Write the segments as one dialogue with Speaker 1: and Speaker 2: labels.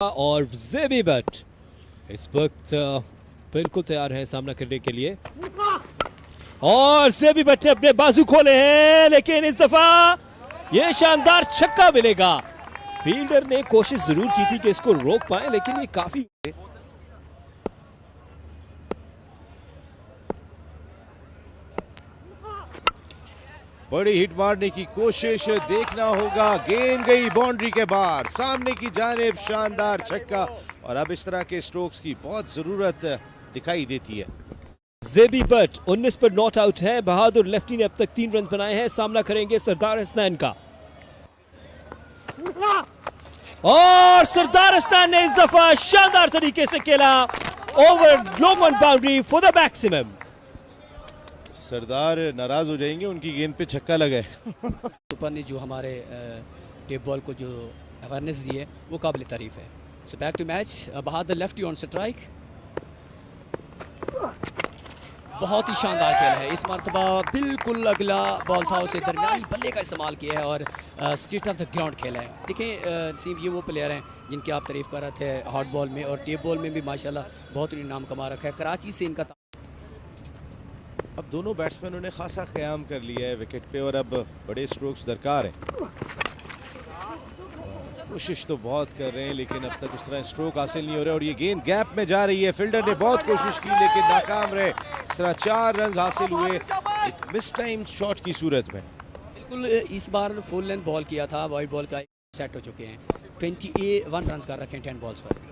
Speaker 1: और ज़ेबी बट इस वक्त बिल्कुल तैयार है सामना करने के लिए और ज़ेबी बट ने अपने बाजू खोले हैं, लेकिन इस दफा ये शानदार छक्का मिलेगा। फील्डर ने कोशिश जरूर की थी कि इसको रोक पाए, लेकिन ये काफी
Speaker 2: बड़ी हिट मारने की कोशिश, देखना होगा। गेंद गई बाउंड्री के बाहर, सामने की जानिब शानदार छक्का। और अब इस तरह के स्ट्रोक्स की बहुत जरूरत दिखाई देती है।
Speaker 1: ज़ेबी बट 19 पर नॉट आउट है। बहादुर लेफ्टी ने अब तक 3 रन बनाए हैं। सामना करेंगे सरदार हसनैन का और सरदार हसनैन ने इस दफा शानदार तरीके से खेला over long on boundary for the maximum.
Speaker 2: सरदार नाराज हो जाएंगे, उनकी गेंद पे छक्का लगा है।
Speaker 3: सुपर ने जो हमारे टेप बॉल को जो अवेयरनेस दी है वो काबिल तारीफ है। सो बैक टू मैच, बहादुर लेफ्टी ऑन स्ट्राइक। बहुत ही शानदार खेल है। इस मरतबा बिल्कुल अगला बॉल था, उसे दरमियानी बल्ले का इस्तेमाल किया है और स्ट्रेट ऑफ द ग्राउंड खेला है। देखें सीम, ये वो प्लेयर हैं जिनकी आप तारीफ कर रहे थे हॉट बॉल में, और टेप बॉल में भी माशाल्लाह बहुत ही नाम कमा रखा है। कराची से इनका
Speaker 2: अब दोनों बैट्समैनों ने खासा क़याम कर लिया है विकेट पे और अब बड़े स्ट्रोक्स दरकार हैं। कोशिश तो बहुत कर रहे हैं, लेकिन अब तक उस तरह स्ट्रोक हासिल नहीं हो रहे और ये गेंद गैप में जा रही है। फील्डर ने बहुत कोशिश की लेकिन नाकाम रहे। इस तरह 4 रन हासिल हुए एक मिस टाइम शॉट की सूरत में।
Speaker 3: बिल्कुल इस बार फुल लेंथ बॉल किया था, वाइड बॉल का सेट हो चुके हैं। 21 रन कर रखे हैं 10 बॉल्स पर।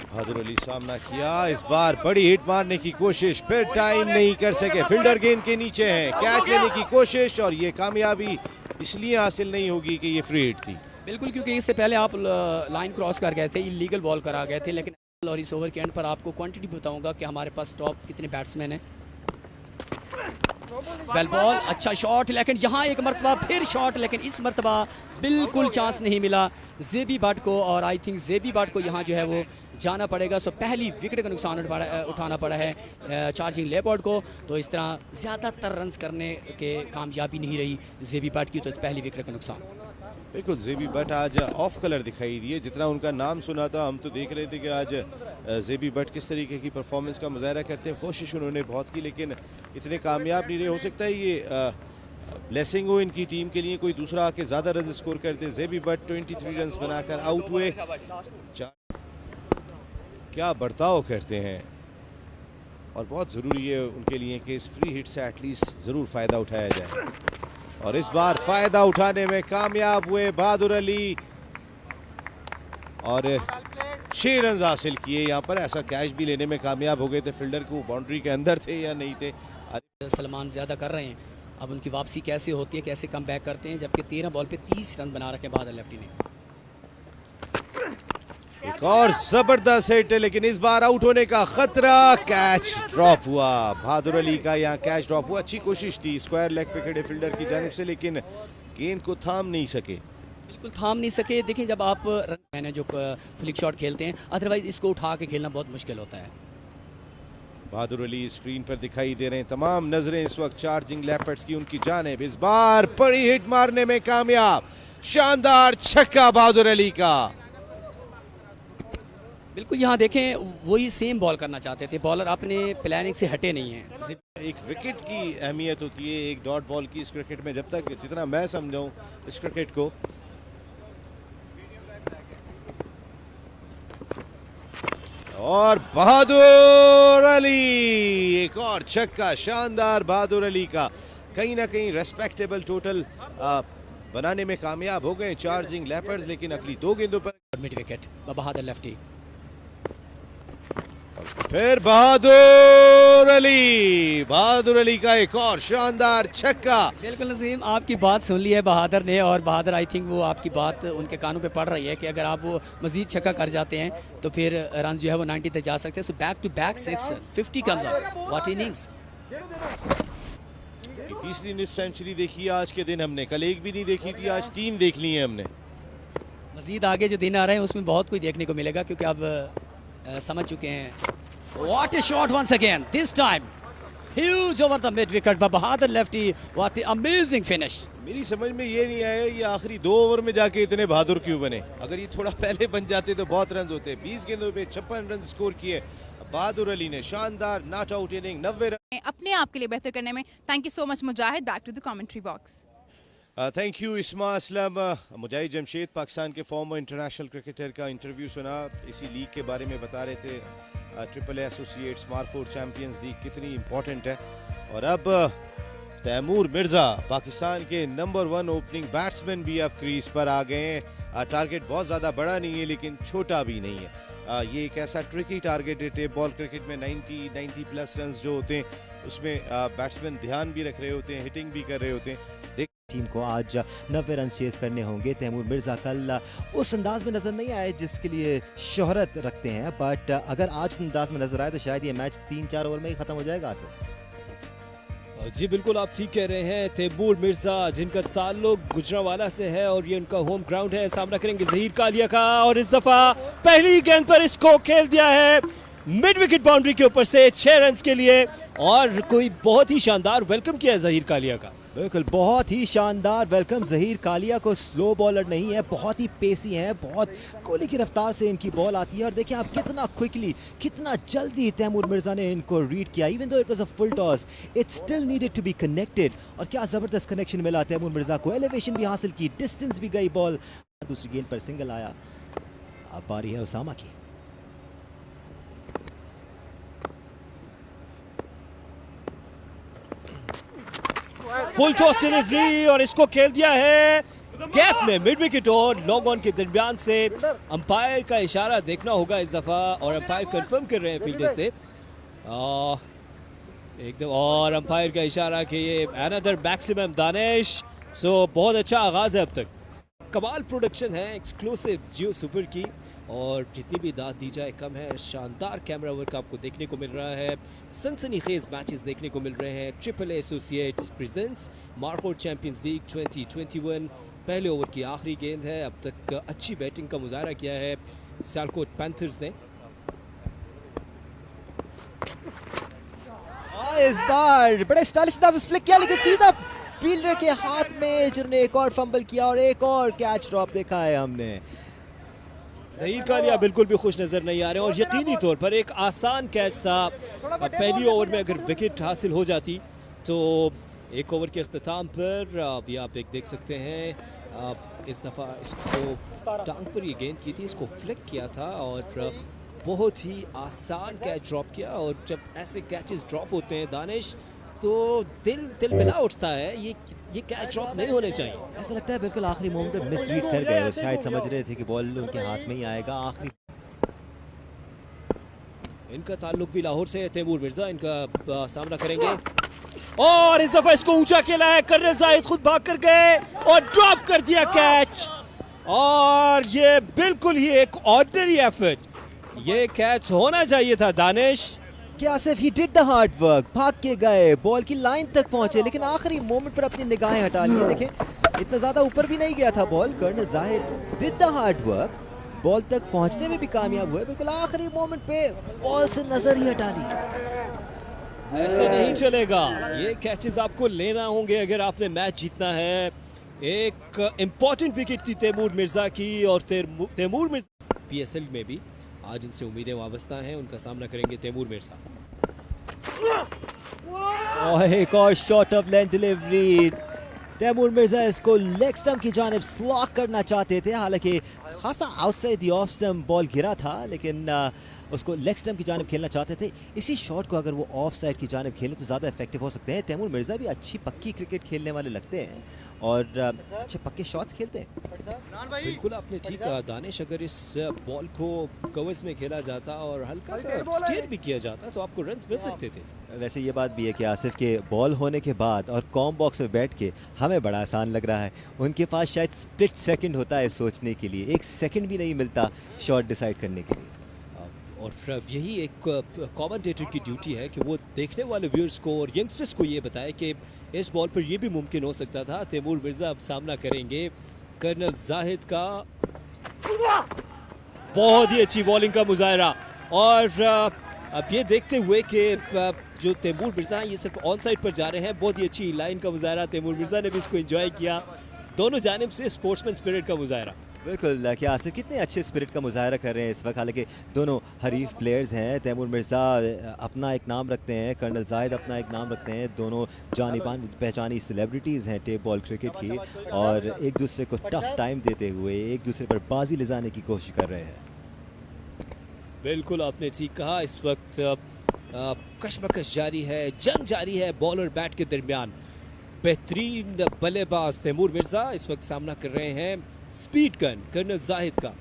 Speaker 2: बहादुर अली सामना किया, इस बार बड़ी हिट मारने की कोशिश, फिर टाइम नहीं कर सके। फील्डर गेंद के नीचे है, कैच लेने की कोशिश और ये कामयाबी इसलिए हासिल नहीं होगी कि ये फ्री हिट थी।
Speaker 3: बिल्कुल, क्योंकि इससे पहले आप लाइन क्रॉस कर गए थे, इलीगल बॉल करा गए थे। लेकिन और इस ओवर के एंड पर आपको क्वांटिटी बताऊंगा कि हमारे पास टॉप कितने बैट्समैन हैं। वेल बॉल, अच्छा शॉट, लेकिन यहाँ एक मरतबा फिर शॉट, लेकिन इस मरतबा बिल्कुल चांस नहीं मिला ज़ेबी बट को। और आई थिंक ज़ेबी बट को यहाँ जो है वो जाना पड़ेगा। सो पहली विकेट का नुकसान उठाना पड़ा है चार्जिंग लेपर्ड को। तो इस तरह ज़्यादातर रन्स करने के कामयाबी नहीं रही ज़ेबी बट की, तो पहली विकेट का नुकसान।
Speaker 2: बिल्कुल, ज़ेबी बट आज ऑफ कलर दिखाई दिए। जितना उनका नाम सुना था हम तो देख रहे थे कि आज ज़ेबी बट किस तरीके की परफॉर्मेंस का मुजाहरा करते हैं। कोशिश उन्होंने बहुत की लेकिन इतने कामयाब नहीं रहे। हो सकता है ये ब्लेसिंग हो इनकी टीम के लिए, कोई दूसरा आके ज़्यादा रन स्कोर करते। ज़ेबी बट 23 रन बनाकर आउट हुए। क्या बर्ताव करते हैं और बहुत ज़रूरी है उनके लिए कि इस फ्री हिट से एटलीस्ट ज़रूर फ़ायदा उठाया जाए। और इस बार फ़ायदा उठाने में कामयाब हुए बहादुर अली और 6 रन हासिल किए। यहाँ पर ऐसा कैच भी लेने में कामयाब हो गए थे। फील्डर को बाउंड्री के अंदर थे या नहीं थे।
Speaker 3: सलमान ज़्यादा कर रहे हैं, अब उनकी वापसी कैसे होती है, कैसे कम बैक करते हैं, जबकि 13 बॉल पे 30 रन बना रखे बहादुर लेफ्टी ने।
Speaker 2: एक और जबरदस्त हिट, लेकिन इस बार आउट होने का खतरा। कैच ड्रॉप हुआ, बहादुर अली का यहाँ कैच ड्रॉप हुआ। अच्छी कोशिश थी स्क्वायर लेग पे खड़े फील्डर की जानिब से, लेकिन गेंद को थाम नहीं सके।
Speaker 3: बिल्कुल थाम नहीं सके। देखिए जब आप मैंने जो फ्लिक शॉट खेलते हैं, अदरवाइज इसको उठा के खेलना बहुत मुश्किल होता है।
Speaker 2: बहादुर अली स्क्रीन पर दिखाई दे रहे हैं, तमाम नजरें इस वक्त चार्जिंग लेपर्ड्स की उनकी जानिब। इस बार बड़ी हिट मारने में कामयाब, शानदार छक्का बहादुर अली का।
Speaker 3: बिल्कुल यहाँ देखें वही सेम बॉल करना चाहते थे, बॉलर अपने प्लानिंग से हटे नहीं हैं।
Speaker 2: एक विकेट की अहमियत होती है एक डॉट बॉल की इस क्रिकेट में, जब तक जितना मैं समझाऊं इस क्रिकेट को। और बहादुर अली, एक और छक्का शानदार बहादुर अली का। कहीं ना कहीं रेस्पेक्टेबल टोटल बनाने में कामयाब हो गए चार्जिंग लेपर्ड्स, लेकिन अगली 2 गेंदों पर
Speaker 3: मिड विकेट बहादुर लेफ्टी।
Speaker 2: फिर बहादुर अली का एक और शानदार छक्का।
Speaker 3: बिल्कुल नसीम, आपकी बात सुन ली है बहादुर ने, और बहादुर आई थिंक वो आपकी बात उनके कानों पे पड़ रही है कि अगर आप वो मजीद छक्का कर जाते हैं तो फिर रन जो है वो 90 तक जा सकते हैं। So back to back 6, 50 comes off, what innings.
Speaker 2: तीसरी सेंचुरी देखी आज के दिन हमने, कल एक भी नहीं देखी थी, आज 3 देख ली है हमने।
Speaker 3: मजीद आगे जो दिन आ रहे हैं उसमें बहुत कुछ देखने को मिलेगा, क्योंकि अब समझ चुके हैं। What a shot once again, this time Huge over the mid wicket, but Bahadur lefty, what an amazing finish.
Speaker 2: मेरी समझ में ये नहीं आया ये आखिरी 2 ओवर में जाके इतने बहादुर क्यों बने। अगर ये थोड़ा पहले बन जाते तो बहुत रन होते। 20 गेंदों पे 56 रन स्कोर किए बहादुर अली ने। शानदार नॉट आउट इनिंग, 90 रन
Speaker 4: अपने आप के लिए बेहतर करने में। Thank you so much Mujahid. Back to the commentary box.
Speaker 2: Thank you Isma Aslam. Mujahid Jamshed Pakistan के फॉर्मर इंटरनेशनल क्रिकेटर का इंटरव्यू सुना। इसी लीग के बारे में बता रहे थे, triple A associates Marford champions league कितनी इंपॉर्टेंट है। और अब तैमूर मिर्ज़ा पाकिस्तान के नंबर 1 ओपनिंग बैट्समैन भी अब क्रीज पर आ गए हैं। टारगेट बहुत ज़्यादा बड़ा नहीं है लेकिन छोटा भी नहीं है। ये एक ऐसा ट्रिकी टारगेट है। टेप बॉल क्रिकेट में 90 प्लस रन जो होते हैं उसमें बैट्समैन ध्यान भी रख रहे होते हैं, हिटिंग भी कर रहे होते हैं।
Speaker 5: टीम को आज 90 रन चेस करने होंगे। तैमूर मिर्ज़ा कल उस अंदाज में नजर नहीं आए जिसके लिए शोहरत रखते हैं, बट अगर आज अंदाज में नजर आए तो शायद ये मैच 3-4 ओवर में ही खत्म हो जाएगा। आसिफ
Speaker 1: जी बिल्कुल आप ठीक कह रहे हैं। तैमूर मिर्जा जिनका ताल्लुक गुजरांवाला से है और ये उनका होम ग्राउंड है, सामना करेंगे जहीर कालिया का। और इस दफा पहली गेंद पर इसको खेल दिया है मिड विकेट बाउंड्री के ऊपर से 6 रन के लिए। और कोई बहुत ही शानदार वेलकम किया है जहीर कालिया का।
Speaker 5: बिल्कुल बहुत ही शानदार वेलकम। जहीर कालिया को स्लो बॉलर नहीं है, बहुत ही पेसी हैं, बहुत कोहली की रफ्तार से इनकी बॉल आती है। और देखिए आप कितना क्विकली, कितना जल्दी तैमूर मिर्ज़ा ने इनको रीड किया। Even though it was a full toss, it still needed to be connected. और क्या ज़बरदस्त कनेक्शन मिला तैमूर मिर्ज़ा को, एलिवेशन भी हासिल की, डिस्टेंस भी गई बॉल। दूसरी गेंद पर सिंगल आया। अब बारी है उसामा की।
Speaker 1: फुल टॉस डिलीवरी और इसको खेल दिया है गैप में मिड विकेट और लॉन्ग ऑन के दरमियान से। अंपायर का इशारा देखना होगा इस दफा और अंपायर कंफर्म कर रहे हैं फील्डर से एकदम। और अंपायर का इशारा कि ये अनदर मैक्सिमम दानिश। सो बहुत अच्छा आगाज है अब तक। कमाल प्रोडक्शन है एक्सक्लूसिव जियो सुपर की और जितनी भी दाद दी जाए कम है। शानदार कैमरा वर्क आपको देखने को मिल रहा है, सनसनीखेज मैचेस देखने को मिल रहे हैं। Triple A associates presents Marford champions league 2021। पहले ओवर की आखिरी गेंद है। अब तक अच्छी बैटिंग का मुजाहरा किया है सियालकोट पैंथर्स ने।
Speaker 5: इस बार बड़े स्टाइलिश अंदाज से फ्लिक किया लेकिन सीधा फील्डर के हाथ में, जिन्होंने एक और फंबल किया और एक और कैच ड्रॉप देखा है हमने।
Speaker 1: जहीर कालिया बिल्कुल भी खुश नजर नहीं आ रहे और यकीनी तौर पर एक आसान कैच था। पहली ओवर में अगर विकेट हासिल हो जाती तो एक ओवर के अख्ताम पर अभी आप एक देख सकते हैं इस दफ़ा इसको टांग पर ये गेंद की थी, इसको फ्लिक किया था और बहुत ही आसान कैच ड्रॉप किया। और जब ऐसे कैचेस ड्रॉप होते हैं दानिश तो दिल मिला उठता है। ये कैच ड्रॉप नहीं होने चाहिए।
Speaker 5: ऐसा लगता है बिल्कुल आखिरी मोमेंट पे मिस रीड कर गए, शायद समझ रहे थे कि बॉल उनके हाथ में ही आएगा। आखिरी
Speaker 1: इनका ताल्लुक भी लाहौर से है। तैमूर मिर्जा इनका सामना करेंगे और इस दफा इसको ऊंचा खेला है। कर्नल जाहिद खुद भाग कर गए और ड्रॉप कर दिया कैच। और ये बिल्कुल ही एक ऑर्डिनरी एफर्ट, ये कैच होना चाहिए था दानिश।
Speaker 5: क्या सिर्फ he did the hard work, भाग के गए, बॉल की लाइन तक पहुंचे लेकिन आखिरी मोमेंट पर अपनी निगाहें हटा ली। देखें इतना ज्यादा ऊपर भी नहीं गया था ball. Colonel Zahid did the hard work, ball तक पहुंचने में भी कामयाब हुए, बिल्कुल आखिरी मोमेंट पे बॉल से नजर ही हटा ली।
Speaker 1: ऐसे नहीं चलेगा, ये कैचेस आपको लेना होंगे अगर आपने मैच जीतना है। एक इंपॉर्टेंट विकेट थी तैमूर मिर्जा की और तैमूर मिर्जा पीएसएल में भी आज उनसे उम्मीदें वाबस्ता हैं। उनका सामना करेंगे तैमूर मिर्जा।
Speaker 5: और एक और shot off length delivery. Taimur Mirza इसको लेग स्टंप की जानिब स्लॉक करना चाहते थे, हालांकि खासा outside the off stump ball गिरा था लेकिन उसको लेग स्टंप की जानिब खेलना चाहते थे। इसी शॉट को अगर वो ऑफ साइड की जानिब खेले तो ज़्यादा इफेक्टिव हो सकते हैं। तैमूर मिर्जा भी अच्छी पक्की क्रिकेट खेलने वाले लगते हैं और अच्छे पक्के शॉट्स खेलते हैं।
Speaker 1: बिल्कुल आपने ठीक कहा दानिश, अगर इस बॉल को कवर्स में खेला जाता और हल्का सा स्टीयर भी किया जाता तो आपको रन्स मिल सकते थे।
Speaker 5: वैसे ये बात भी है कि आसिफ के बॉल होने के बाद और कॉम बॉक्स में बैठ के हमें बड़ा आसान लग रहा है, उनके पास शायद स्प्लिट सेकंड होता है सोचने के लिए, एक सेकंड भी नहीं मिलता शॉट डिसाइड करने के लिए।
Speaker 1: और यही एक कमेंटेटर की ड्यूटी है कि वो देखने वाले व्यूअर्स को और यंगस्टर्स को ये बताए कि इस बॉल पर ये भी मुमकिन हो सकता था। तैमूर मिर्जा अब सामना करेंगे कर्नल जाहिद का। बहुत ही अच्छी बॉलिंग का मुजाहरा और अब ये देखते हुए कि जो तैमूर मिर्जा हैं ये सिर्फ ऑन साइड पर जा रहे हैं, बहुत ही अच्छी लाइन का मुजाहरा, तैमूर मिर्जा ने भी इसको एंजॉय किया, दोनों जानिब से स्पोर्ट्समैन स्पिरिट का मुजाहरा।
Speaker 5: बिल्कुल, क्या आसिफ कितने अच्छे स्पिरिट का मुजाहरा कर रहे हैं इस वक्त। हालांकि दोनों हरीफ प्लेयर्स हैं, तैमूर मिर्ज़ा अपना एक नाम रखते हैं, कर्नल जाहिद अपना एक नाम रखते हैं, दोनों जानिबान पहचानी सेलिब्रिटीज़ हैं टेप बॉल क्रिकेट की, और एक दूसरे को टफ टाइम देते हुए एक दूसरे पर बाजी ले जाने की कोशिश कर रहे हैं।
Speaker 1: बिल्कुल आपने ठीक कहा, इस वक्त कशमकश जारी है, जंग जारी है बॉल और बैट के दरमियान। बेहतरीन बल्लेबाज तैमूर मिर्जा इस वक्त सामना कर रहे हैं स्पीड गन कर्नल जाहिद का,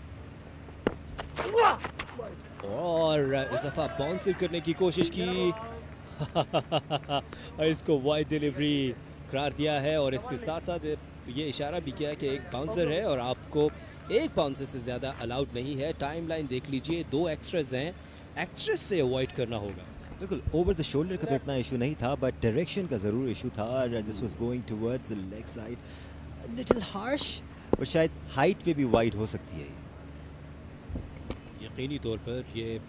Speaker 1: और इस दफा बाउंसर करने की कोशिश की और इसको वाइड डिलीवरी करार दिया है, और इसके साथ साथ ये इशारा भी किया कि एक बाउंसर है और आपको एक बाउंसर से ज़्यादा अलाउड नहीं है। टाइम लाइन देख लीजिए, 2 एक्स्ट्रास हैं, एक्स्ट्रास से अवॉइड करना होगा।
Speaker 5: बिल्कुल, ओवर द शोल्डर का तो इतना इशू नहीं था, बट डायरेक्शन का ज़रूर इशू था। This was going towards the leg side, little harsh, और शायद हाइट पे भी वाइड हो सकती है।
Speaker 1: यकीनी तौर पर ये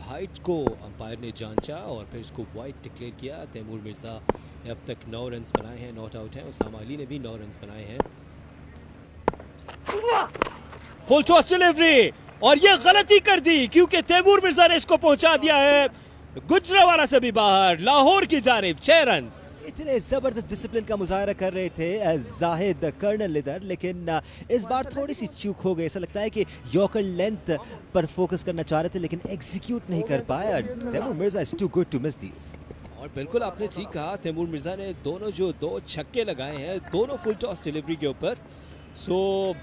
Speaker 1: हाइट को अंपायर ने जांचा और फिर इसको वाइड डिक्लेयर किया। तैमूर मिर्ज़ा ने अब तक 9 रन्स बनाए हैं, नॉट आउट हैं। उसामा अली ने भी 9 रन्स बनाए हैं। फुल टॉस डिलीवरी, और ये गलती कर दी क्योंकि तैमूर मिर्ज़ा ने इसको पहुंचा दिया है गुजरावाला से भी बाहर, लाहौर की जानिब 6 रन्स।
Speaker 5: इतने ज़बरदस्त डिसिप्लिन का मुजाहरा कर रहे थे जाहिद कर्नल इधर, लेकिन इस बार थोड़ी सी चूक हो गई। ऐसा लगता है कि यॉर्कर लेंथ पर फोकस करना चाह रहे थे लेकिन एग्जीक्यूट नहीं कर पाया। Taimur Mirza is too good to miss these.
Speaker 1: और बिल्कुल आपने ठीक कहा, तैमूर मिर्ज़ा ने दोनों जो 2 छक्के लगाए हैं, दोनों फुल टॉस डिलीवरी के ऊपर। सो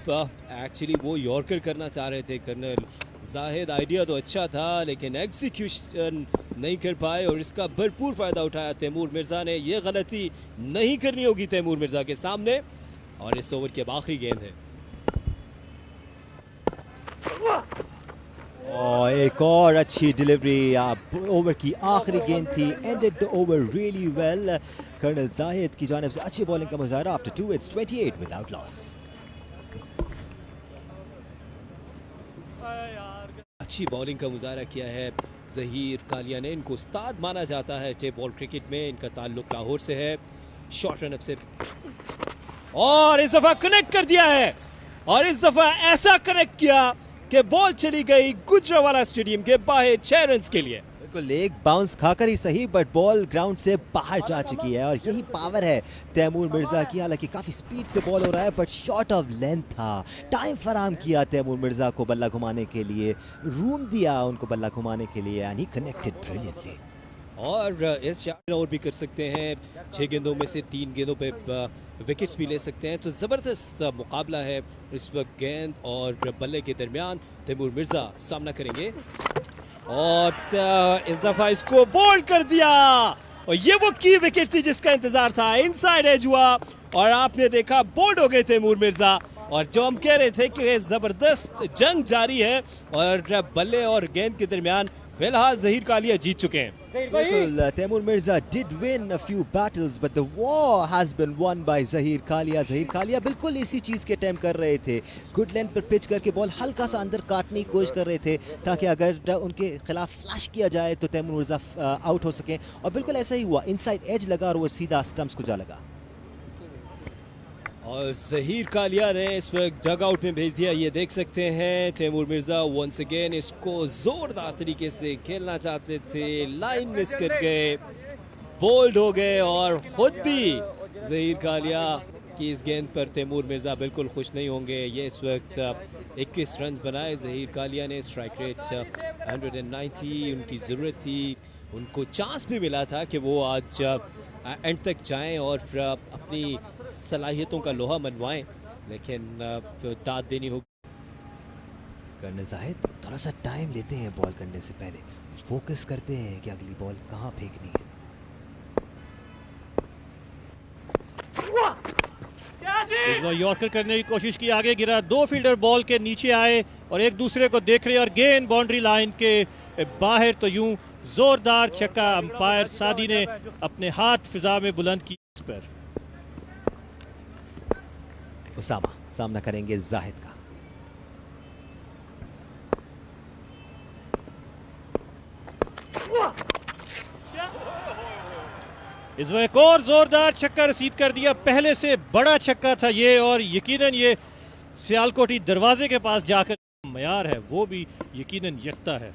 Speaker 1: एक्चुअली वो यॉर्कर करना चाह रहे थे कर्नल जाहिद, आइडिया तो अच्छा था लेकिन एग्जीक्यूशन नहीं कर पाए, और इसका भरपूर फ़ायदा उठाया तैमूर मिर्ज़ा ने। ये गलती नहीं करनी होगी तैमूर मिर्ज़ा के सामने, और इस ओवर की अब आखिरी गेंद है।
Speaker 5: और एक और अच्छी डिलीवरी, ओवर की आखिरी गेंद थी, ended the over really well. Colonel Zahid की जानिब से अच्छी बॉलिंग का मुजाहरा। After 2 it's 28 without loss.
Speaker 1: अच्छी बॉलिंग का मुजाहरा किया है ज़हीर कालिया ने। इनको उस्ताद माना जाता है टेप बॉल क्रिकेट में, इनका ताल्लुक लाहौर से है। शॉर्ट रन अप से, और इस दफा कनेक्ट कर दिया है, और इस दफा ऐसा कनेक्ट किया कि बॉल चली गई गुजरावाला स्टेडियम के बाहर 6 रन के लिए।
Speaker 5: बिल्कुल, एक बाउंस खाकर ही सही, बट बॉल ग्राउंड से बाहर जा चुकी है, और यही पावर है तैमूर मिर्ज़ा की। हालांकि काफ़ी स्पीड से बॉल हो रहा है, बट शॉर्ट ऑफ लेंथ था। टाइम फराम किया तैमूर मिर्ज़ा को बल्ला घुमाने के लिए, रूम दिया उनको बल्ला घुमाने के लिए, एंड ही कनेक्टेड ब्रिलियंटली।
Speaker 1: और इस शॉट और भी कर सकते हैं, 6 गेंदों में से 3 गेंदों पे विकेट्स भी ले सकते हैं। तो ज़बरदस्त मुकाबला है इस वक्त गेंद और बल्ले के दरमियान। तैमूर मिर्ज़ा सामना करेंगे, और इस दफा इसको बोल्ड कर दिया, और ये वो की विकेट थी जिसका इंतजार था। इनसाइड एज हुआ और आपने देखा बोल्ड हो गए तैमूर मिर्ज़ा। और जो हम कह रहे थे कि ज़बरदस्त जंग जारी है और बल्ले और गेंद के दरमियान, फिलहाल ज़हीर कालिया जीत चुके हैं।
Speaker 5: बिल्कुल, Taimur Mirza did win a few battles but the war has been won by Zaheer Kaliya. Zaheer Kaliya बिल्कुल इसी चीज़ के अटेम्प्ट कर रहे थे, गुड लेंथ पर पिच करके बॉल हल्का सा अंदर काटने की कोशिश कर रहे थे ताकि अगर उनके खिलाफ फ्लैश किया जाए तो तैमूर मिर्ज़ा आउट हो सकें, और बिल्कुल ऐसा ही हुआ। इनसाइड एज लगा और वो सीधा स्टंप्स को जा लगा।
Speaker 1: और ज़हीर कालिया ने इस वक्त डग आउट में भेज दिया, ये देख सकते हैं। तैमूर मिर्ज़ा वंस अगेन इसको ज़ोरदार तरीके से खेलना चाहते थे, लाइन मिस कर गए, बोल्ड हो गए, और ख़ुद भी ज़हीर कालिया की इस गेंद पर तैमूर मिर्ज़ा बिल्कुल खुश नहीं होंगे। ये इस वक्त 21 रन बनाए ज़हीर कालिया ने, स्ट्राइक रेट 190 उनकी ज़रूरत थी। उनको चांस भी मिला था कि वो आज एंड तक जाएं और फिर अपनी सलाहियतों का लोहा मनवाएं, लेकिन दाद देनी होगी।
Speaker 5: कर्नल जाहिद थोड़ा सा टाइम लेते हैं बॉल करने से पहले, फोकस करते हैं कि अगली बॉल कहाँ फेंकनी है।
Speaker 6: इस बार यॉर्कर करने की कोशिश की, आगे गिरा, 2 फील्डर बॉल के नीचे आए और एक दूसरे को देख रहे, और गेंद बाउंड्री लाइन के बाहर। तो यूं जोरदार छक्का अंपायर सादी ने अपने हाथ फिजा में बुलंद की। इस पर
Speaker 5: उसामा सामना करेंगे जाहिद का।
Speaker 6: इस वक्त एक और जोरदार छक्का रसीद कर दिया, पहले से बड़ा छक्का था ये, और यकीनन ये सियालकोटी दरवाजे के पास जाकर मयार है वो भी यकीनन यकता है।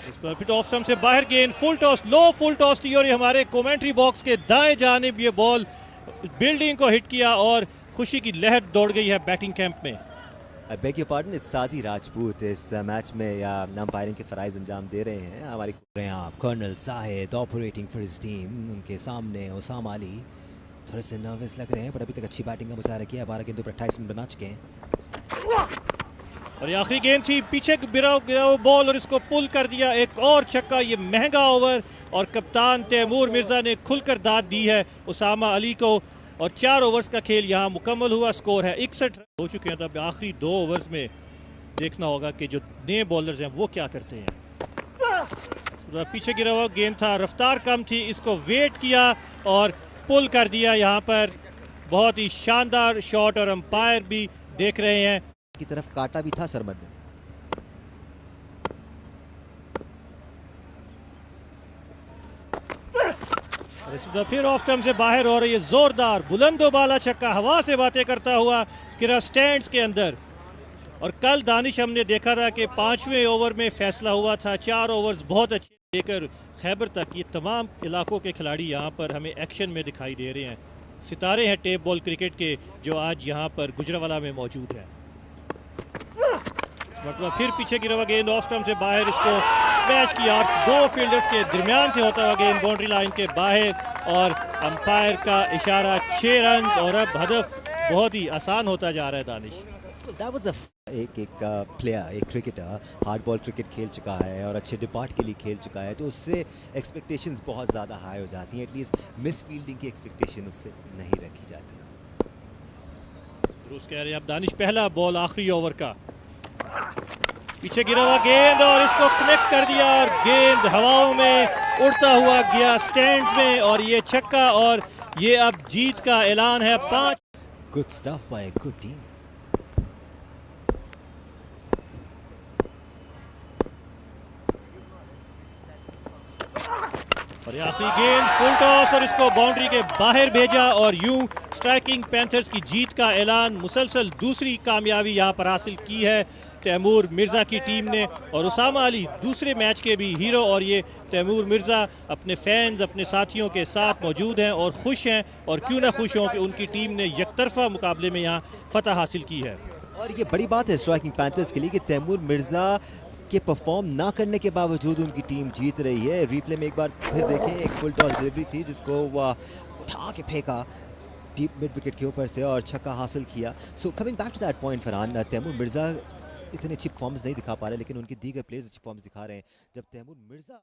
Speaker 6: इस पर फिट ऑफ स्टंप से बाहर गेंद, फुल टॉस, लो फुल टॉस थी और ये हमारे कमेंट्री बॉक्स के दाएं जानिब ये बॉल बिल्डिंग को हिट किया और खुशी की लहर दौड़ गई है बैटिंग कैंप में।
Speaker 5: I beg your pardon, it's सादी राजपूत इस मैच में या अंपायरिंग के फराइज अंजाम दे रहे हैं। हमारी आप colonel Sahid operating for his team, उनके सामने ओसामा अली थोड़े से नर्वस लग रहे हैं, पर अभी तक अच्छी बैटिंग का मुजाहरा किया। 12 गेंदों पर 28 रन बना चुके हैं।
Speaker 6: और ये आखिरी गेंद थी, पीछे गिरा बॉल और इसको पुल कर दिया, एक और छक्का, ये महंगा ओवर, और कप्तान तैमूर मिर्जा ने खुलकर दाद दी है ओसामा अली को, और 4 ओवर्स का खेल यहाँ मुकम्मल हुआ। स्कोर है 61 रन हो चुके हैं। तब आखिरी 2 ओवर्स में देखना होगा कि जो नए बॉलर्स हैं वो क्या करते हैं। पीछे गिरा हुआ गेंद था, रफ्तार कम थी, इसको वेट किया और पुल कर दिया यहाँ पर। बहुत ही शानदार शॉट और अंपायर भी देख रहे हैं
Speaker 5: की तरफ काटा भी था सरमद ने।
Speaker 6: फिर ऑफ स्टंप से बाहर हो रही है, जोरदार बुलंदोबाला छक्का हवा से बातें करता हुआ गिरा स्टैंड्स के अंदर। और कल दानिश हमने देखा था कि 5वें ओवर में फैसला हुआ था, 4 ओवर्स बहुत अच्छे लेकर खैबर तक ये तमाम इलाकों के खिलाड़ी यहाँ पर हमें एक्शन में दिखाई दे रहे हैं। सितारे हैं टेप बॉल क्रिकेट के जो आज यहाँ पर गुजरावाला में मौजूद हैं। फिर पीछे गिरा हुआ गेंद ऑफ स्टंप से बाहर, इसको स्मैश किया और 2 फील्डर्स के दरमियान से होता हुआ गेंद बाउंड्री लाइन के बाहर, और अंपायर का इशारा 6 रन, और अब हदफ बहुत ही आसान होता जा रहा है दानिश।
Speaker 5: एक प्लेयर, एक क्रिकेटर हार्ड बॉल क्रिकेट खेल चुका है और अच्छे डिपार्ट के लिए खेल चुका है, तो उससे एक्सपेक्टेशंस बहुत ज़्यादा हाई हो जाती हैं। एटलीस्ट मिस फील्डिंग की एक्सपेक्टेशन उससे नहीं रखी जाती।
Speaker 6: कह रहे हैं अब दानिश, पहला बॉल आखिरी ओवर का, पीछे गिरा हुआ गेंद और इसको कनेक्ट कर दिया, और गेंद हवाओं में उड़ता हुआ गया स्टैंड में, और ये छक्का, और ये अब जीत का ऐलान है। 5
Speaker 5: good stuff bye good team.
Speaker 6: और ये आखिरी गेंद फुल टॉस और इसको बाउंड्री के बाहर भेजा, और यूं स्ट्राइकिंग पैंथर्स की जीत का ऐलान, मुसलसल दूसरी कामयाबी यहाँ पर हासिल की है तैमूर मिर्ज़ा की टीम ने। और ओसामा अली दूसरे मैच के भी हीरो, और ये तैमूर मिर्ज़ा अपने फैंस, अपने साथियों के साथ मौजूद हैं और खुश हैं, और क्यों ना खुश हों कि उनकी टीम ने यकतरफा मुकाबले में यहाँ फतह हासिल की है।
Speaker 5: और ये बड़ी बात है स्ट्राइकिंग पैंथर्स के लिए कि तैमूर मिर्ज़ा के परफॉर्म ना करने के बावजूद उनकी टीम जीत रही है। रिप्ले में एक बार फिर देखें, एक फुल टॉस डिलीवरी थी जिसको वह उठा के फेंका डीप मिड विकेट के ऊपर से और छक्का हासिल किया। So coming back to that point Farhan, Taimur Mirza इतने अच्छी परफॉर्मेंस नहीं दिखा पा रहे, लेकिन उनके दीगर प्लेयर्स अच्छी परफॉर्मेंस दिखा रहे हैं। जब तैमूर मिर्ज़ा